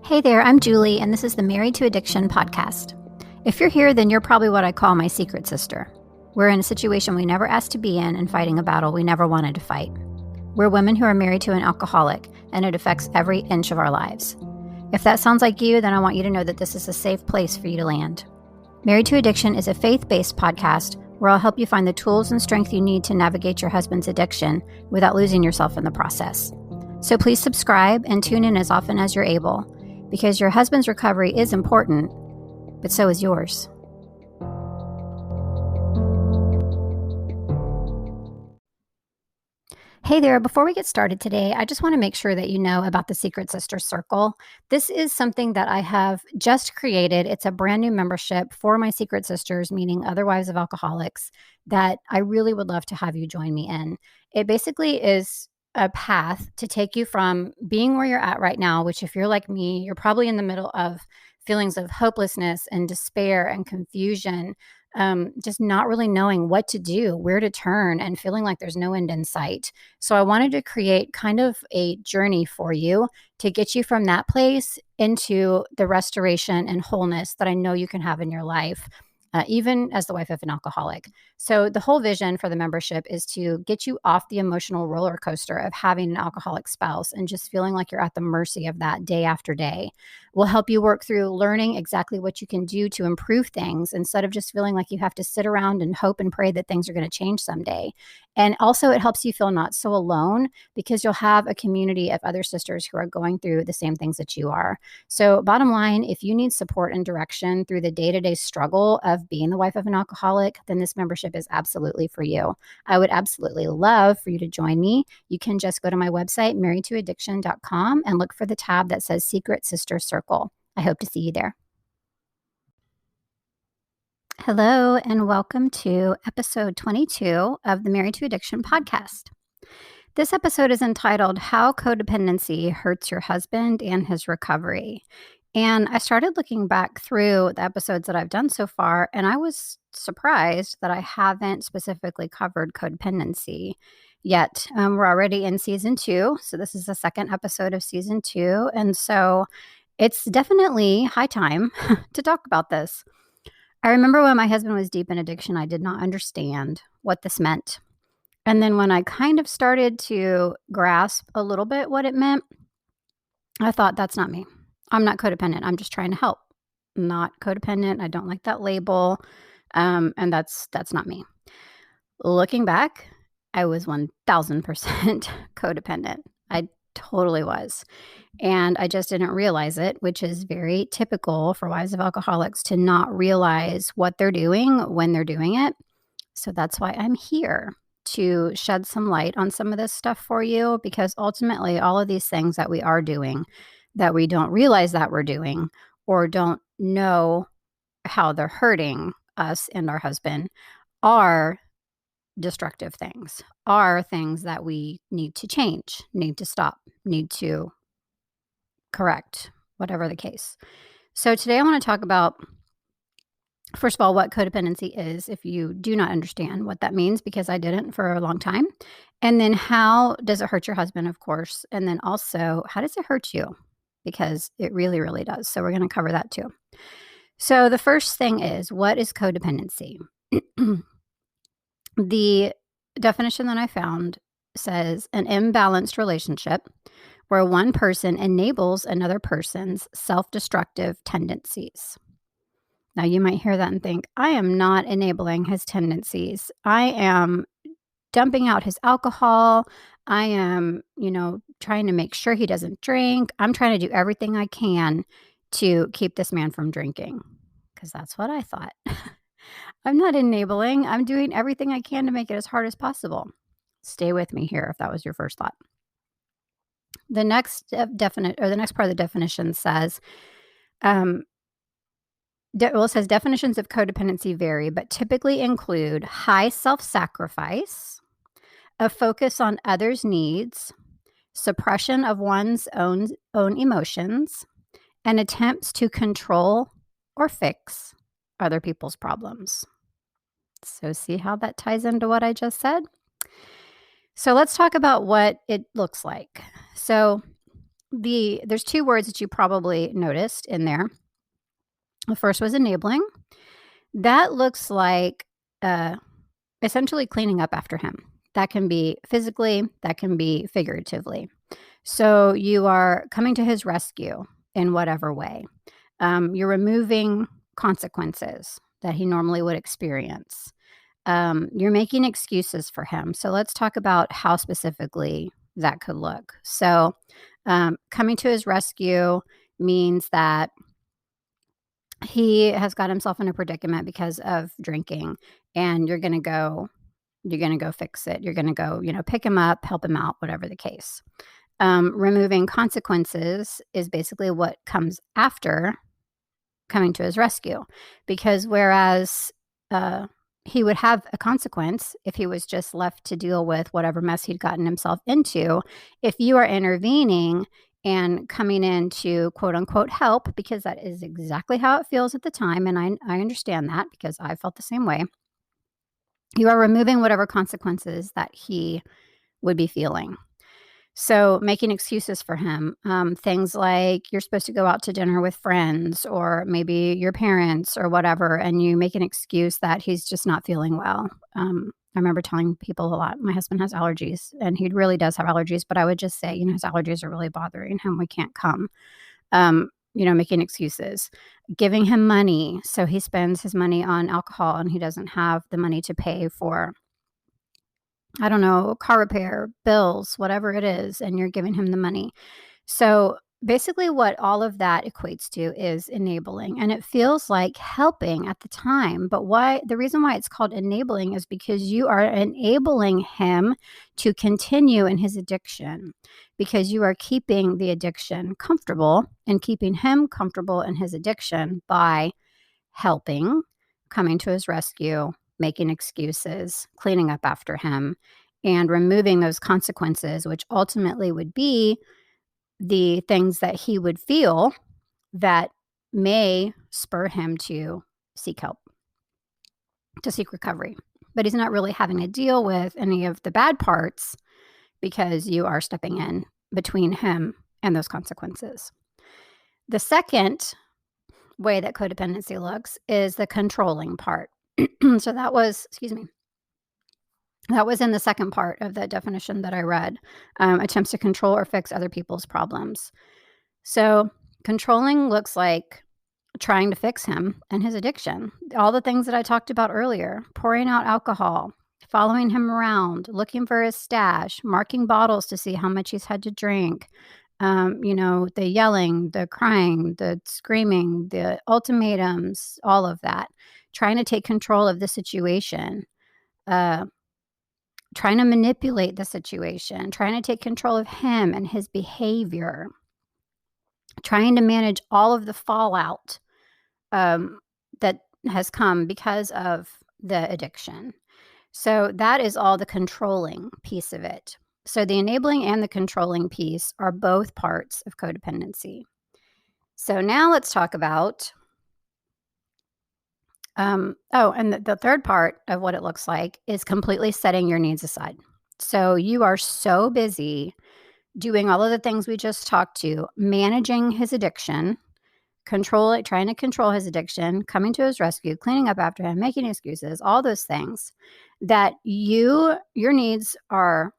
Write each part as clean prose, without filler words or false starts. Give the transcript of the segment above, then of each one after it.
Hey there, I'm Julie, and this is the Married to Addiction podcast. If you're here, then you're probably what I call my secret sister. We're in a situation we never asked to be in and fighting a battle we never wanted to fight. We're women who are married to an alcoholic, and it affects every inch of our lives. If that sounds like you, then I want you to know that this is a safe place for you to land. Married to Addiction is a faith-based podcast where I'll help you find the tools and strength you need to navigate your husband's addiction without losing yourself in the process. So please subscribe and tune in as often as you're able, because your husband's recovery is important, but so is yours. Hey there, before we get started today, I just want to make sure that you know about the Secret Sister Circle. This is something that I have just created. It's a brand new membership for my secret sisters, meaning other wives of alcoholics, that I really would love to have you join me in. It basically is a path to take you from being where you're at right now, which if you're like me, you're probably in the middle of feelings of hopelessness and despair and confusion, just not really knowing what to do, where to turn, and feeling like there's no end in sight. So I wanted to create kind of a journey for you to get you from that place into the restoration and wholeness that I know you can have in your life. Even as the wife of an alcoholic. So the whole vision for the membership is to get you off the emotional roller coaster of having an alcoholic spouse and just feeling like you're at the mercy of that day after day. We'll help you work through learning exactly what you can do to improve things instead of just feeling like you have to sit around and hope and pray that things are going to change someday. And also it helps you feel not so alone because you'll have a community of other sisters who are going through the same things that you are. So bottom line, if you need support and direction through the day-to-day struggle of being the wife of an alcoholic, then this membership is absolutely for you. I would absolutely love for you to join me. You can just go to my website, marriedtoaddiction.com, and look for the tab that says Secret Sister Circle. I hope to see you there. Hello, and welcome to episode 22 of the Married to Addiction podcast. This episode is entitled How Codependency Hurts Your Husband and His Recovery. And I started looking back through the episodes that I've done so far, and I was surprised that I haven't specifically covered codependency yet. We're already in season 2, so this is the second episode of season 2, and so it's definitely high time to talk about this. I remember when my husband was deep in addiction, I did not understand what this meant. And then when I kind of started to grasp a little bit what it meant, I thought, that's not me. I'm not codependent. I'm just trying to help. I'm not codependent. I don't like that label. And that's not me. Looking back, I was 1000% codependent. I totally was. And I just didn't realize it, which is very typical for wives of alcoholics to not realize what they're doing when they're doing it. So that's why I'm here, to shed some light on some of this stuff for you, because ultimately all of these things that we are doing that we don't realize that we're doing or don't know how they're hurting us and our husband are destructive things, are things that we need to change, need to stop, need to correct, whatever the case. So today I want to talk about, first of all, what codependency is, if you do not understand what that means, because I didn't for a long time. And then how does it hurt your husband, of course. And then also, how does it hurt you? Because it really, really does. So we're going to cover that too. So the first thing is, what is codependency? The definition that I found says an imbalanced relationship where one person enables another person's self-destructive tendencies. Now, you might hear that and think, I am not enabling his tendencies. I am dumping out his alcohol. I am, trying to make sure he doesn't drink. I'm trying to do everything I can to keep this man from drinking, because that's what I thought. I'm not enabling. I'm doing everything I can to make it as hard as possible. Stay with me here if that was your first thought. The next part of the definition says, it says definitions of codependency vary, but typically include high self-sacrifice, a focus on others' needs, suppression of one's own emotions, and attempts to control or fix other people's problems. So see how that ties into what I just said? So let's talk about what it looks like. So there's two words that you probably noticed in there. The first was enabling. That looks like essentially cleaning up after him. That can be physically, that can be figuratively. So you are coming to his rescue in whatever way. You're removing consequences that he normally would experience. You're making excuses for him. So let's talk about how specifically that could look. So coming to his rescue means that he has got himself in a predicament because of drinking, and you're going to go fix it. You're going to go, pick him up, help him out, whatever the case. Removing consequences is basically what comes after coming to his rescue, because whereas he would have a consequence if he was just left to deal with whatever mess he'd gotten himself into, if you are intervening and coming in to quote unquote help, because that is exactly how it feels at the time, and I understand that because I felt the same way, you are removing whatever consequences that he would be feeling. So making excuses for him, things like you're supposed to go out to dinner with friends or maybe your parents or whatever, and you make an excuse that he's just not feeling well. I remember telling people a lot, my husband has allergies, and he really does have allergies, but I would just say, his allergies are really bothering him. We can't come. Making excuses, giving him money. So he spends his money on alcohol and he doesn't have the money to pay for, I don't know, car repair, bills, whatever it is, and you're giving him the money. So basically what all of that equates to is enabling, and it feels like helping at the time. But the reason why it's called enabling is because you are enabling him to continue in his addiction, because you are keeping the addiction comfortable and keeping him comfortable in his addiction by helping, coming to his rescue, making excuses, cleaning up after him, and removing those consequences, which ultimately would be the things that he would feel that may spur him to seek help, to seek recovery. But he's not really having to deal with any of the bad parts because you are stepping in between him and those consequences. The second way that codependency looks is the controlling part. So that was in the second part of the definition that I read, attempts to control or fix other people's problems. So controlling looks like trying to fix him and his addiction. All the things that I talked about earlier, pouring out alcohol, following him around, looking for his stash, marking bottles to see how much he's had to drink, the yelling, the crying, the screaming, the ultimatums, all of that, trying to take control of the situation, trying to manipulate the situation, trying to take control of him and his behavior, trying to manage all of the fallout that has come because of the addiction. So that is all the controlling piece of it. So the enabling and the controlling piece are both parts of codependency. So now let's talk about, and the third part of what it looks like is completely setting your needs aside. So you are so busy doing all of the things we just talked to, managing his addiction, trying to control his addiction, coming to his rescue, cleaning up after him, making excuses, all those things, that your needs are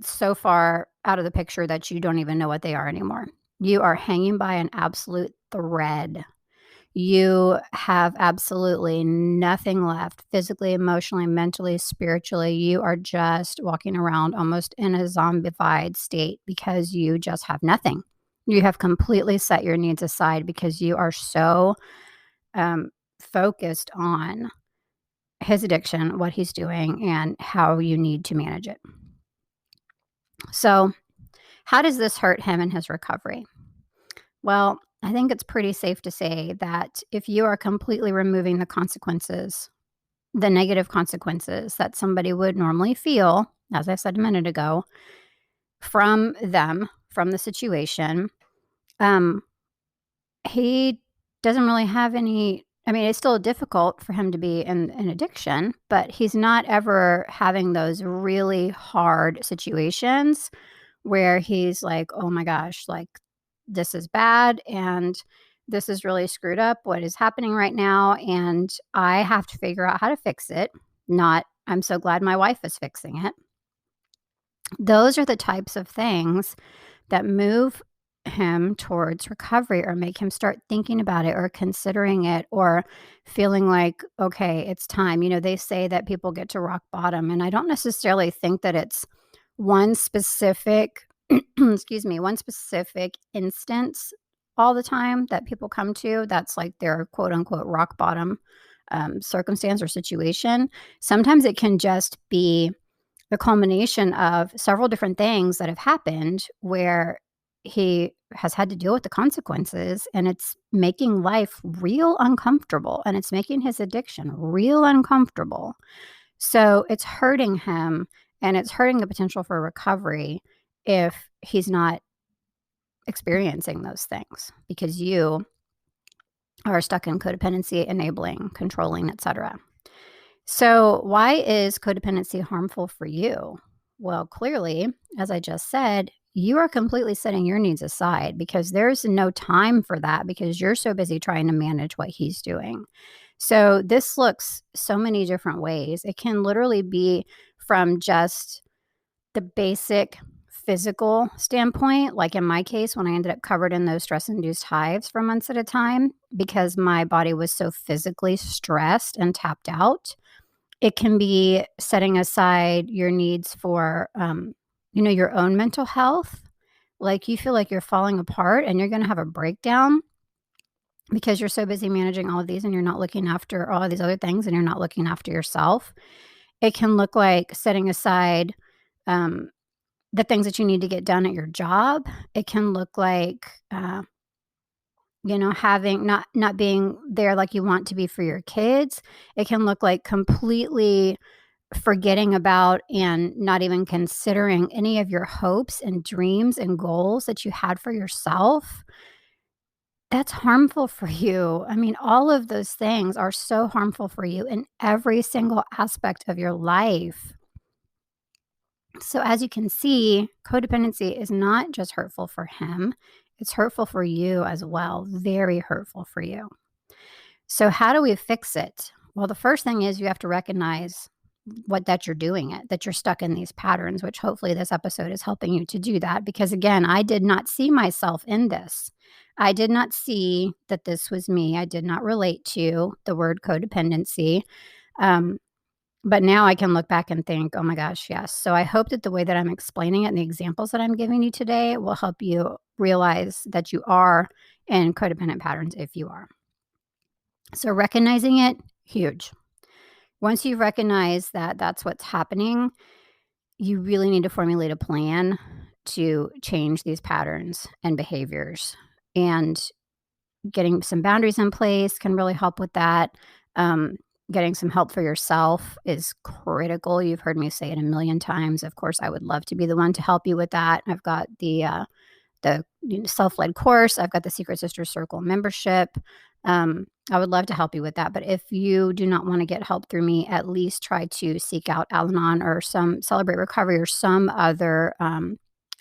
so far out of the picture that you don't even know what they are anymore. You are hanging by an absolute thread. You have absolutely nothing left physically, emotionally, mentally, spiritually. You are just walking around almost in a zombified state because you just have nothing. You have completely set your needs aside because you are so focused on his addiction, what he's doing, and how you need to manage it. So how does this hurt him in his recovery? Well, I think it's pretty safe to say that if you are completely removing the consequences, the negative consequences that somebody would normally feel, as I said a minute ago, from the situation, he doesn't really have any. I mean, it's still difficult for him to be in addiction, but he's not ever having those really hard situations where he's like, oh my gosh, like this is bad and this is really screwed up. What is happening right now? And I have to figure out how to fix it. Not, I'm so glad my wife is fixing it. Those are the types of things that move him towards recovery or make him start thinking about it or considering it or feeling like, okay, it's time. They say that people get to rock bottom, and I don't necessarily think that it's one specific, excuse me, one specific instance all the time that people come to that's like their quote unquote rock bottom circumstance or situation. Sometimes it can just be the culmination of several different things that have happened where he has had to deal with the consequences, and it's making life real uncomfortable, and it's making his addiction real uncomfortable. So it's hurting him, and it's hurting the potential for recovery if he's not experiencing those things because you are stuck in codependency, enabling, controlling, etc. So, why is codependency harmful for you? Well, clearly, as I just said, you are completely setting your needs aside because there's no time for that because you're so busy trying to manage what he's doing. So, this looks so many different ways. It can literally be from just the basic physical standpoint, like in my case, when I ended up covered in those stress induced hives for months at a time because my body was so physically stressed and tapped out. It can be setting aside your needs for, your own mental health. Like you feel like you're falling apart and you're going to have a breakdown because you're so busy managing all of these and you're not looking after all of these other things and you're not looking after yourself. It can look like setting aside the things that you need to get done at your job. It can look like, having not being there like you want to be for your kids. It can look like completely forgetting about and not even considering any of your hopes and dreams and goals that you had for yourself. That's harmful for you. I mean, all of those things are so harmful for you in every single aspect of your life. So, as you can see, codependency is not just hurtful for him, it's hurtful for you as well. Very hurtful for you. So, how do we fix it? Well, the first thing is you have to recognize that you're doing it, that you're stuck in these patterns, which hopefully this episode is helping you to do that. Because again, I did not see myself in this. I did not see that this was me. I did not relate to the word codependency. But now I can look back and think, oh my gosh, yes. So I hope that the way that I'm explaining it and the examples that I'm giving you today will help you realize that you are in codependent patterns if you are. So recognizing it, huge. Once you recognize that that's what's happening, you really need to formulate a plan to change these patterns and behaviors. And getting some boundaries in place can really help with that. Getting some help for yourself is critical. You've heard me say it a million times. Of course, I would love to be the one to help you with that. I've got the self-led course. I've got the Secret Sisters Circle membership. I would love to help you with that. But if you do not want to get help through me, at least try to seek out Al-Anon or some Celebrate Recovery or some other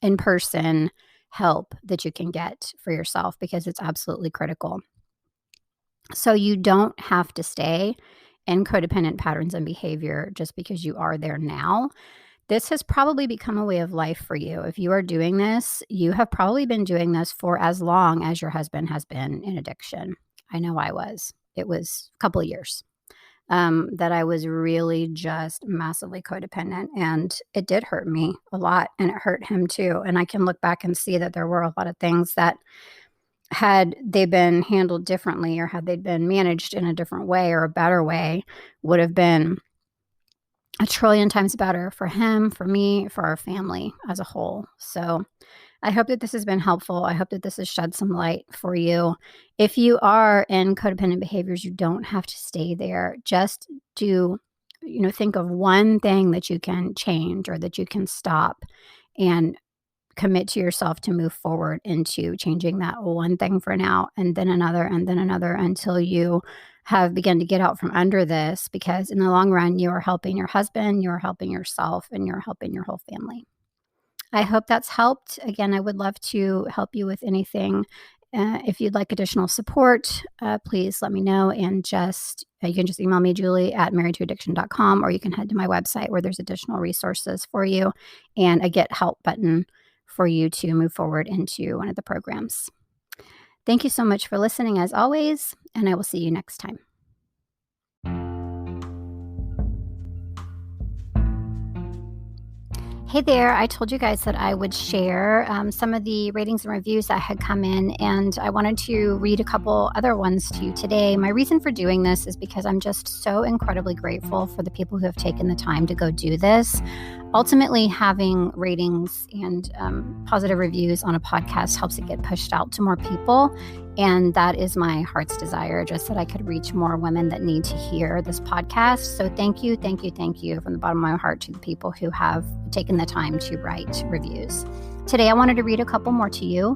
in-person help that you can get for yourself because it's absolutely critical. So you don't have to stay in codependent patterns and behavior just because you are there now. This has probably become a way of life for you. If you are doing this, you have probably been doing this for as long as your husband has been in addiction. I know I was. It was a couple of years that I was really just massively codependent, and it did hurt me a lot, and it hurt him too. And I can look back and see that there were a lot of things that had they been handled differently or had they been managed in a different way or a better way would have been a trillion times better for him, for me, for our family as a whole. So I hope that this has been helpful. I hope that this has shed some light for you. If you are in codependent behaviors, you don't have to stay there. Just do, think of one thing that you can change or that you can stop and commit to yourself to move forward into changing that one thing for now, and then another until you have begun to get out from under this, because in the long run, you are helping your husband, you're helping yourself, and you're helping your whole family. I hope that's helped. Again, I would love to help you with anything. If you'd like additional support, please let me know, and you can just email me, julie@marriedtoaddiction.com, or you can head to my website where there's additional resources for you and a get help button for you to move forward into one of the programs. Thank you so much for listening as always, and I will see you next time. Hey there, I told you guys that I would share some of the ratings and reviews that had come in, and I wanted to read a couple other ones to you today. My reason for doing this is because I'm just so incredibly grateful for the people who have taken the time to go do this. Ultimately, having ratings and positive reviews on a podcast helps it get pushed out to more people. And that is my heart's desire, just that I could reach more women that need to hear this podcast. So thank you from the bottom of my heart to the people who have taken the time to write reviews. Today, I wanted to read a couple more to you.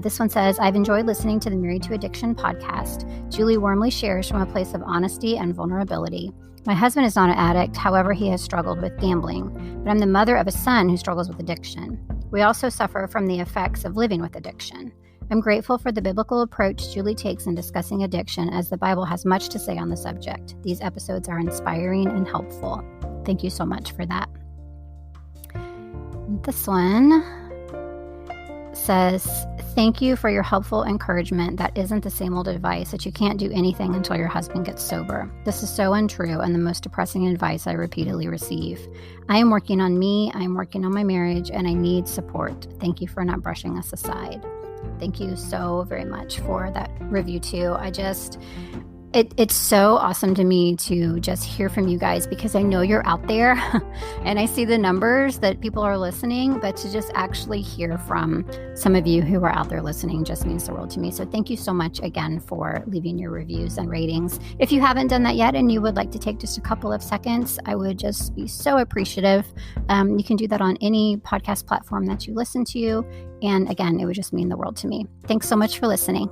This one says, I've enjoyed listening to the Married to Addiction podcast. Julie warmly shares from a place of honesty and vulnerability. My husband is not an addict, however, he has struggled with gambling, but I'm the mother of a son who struggles with addiction. We also suffer from the effects of living with addiction. I'm grateful for the biblical approach Julie takes in discussing addiction, as the Bible has much to say on the subject. These episodes are inspiring and helpful. Thank you so much for that. This one says, thank you for your helpful encouragement. That isn't the same old advice that you can't do anything until your husband gets sober. This is so untrue and the most depressing advice I repeatedly receive. I am working on me, I am working on my marriage, and I need support. Thank you for not brushing us aside. Thank you so very much for that review too. It's so awesome to me to just hear from you guys, because I know you're out there and I see the numbers that people are listening, but to just actually hear from some of you who are out there listening just means the world to me. So thank you so much again for leaving your reviews and ratings. If you haven't done that yet and you would like to take just a couple of seconds, I would just be so appreciative. You can do that on any podcast platform that you listen to. And again, it would just mean the world to me. Thanks so much for listening.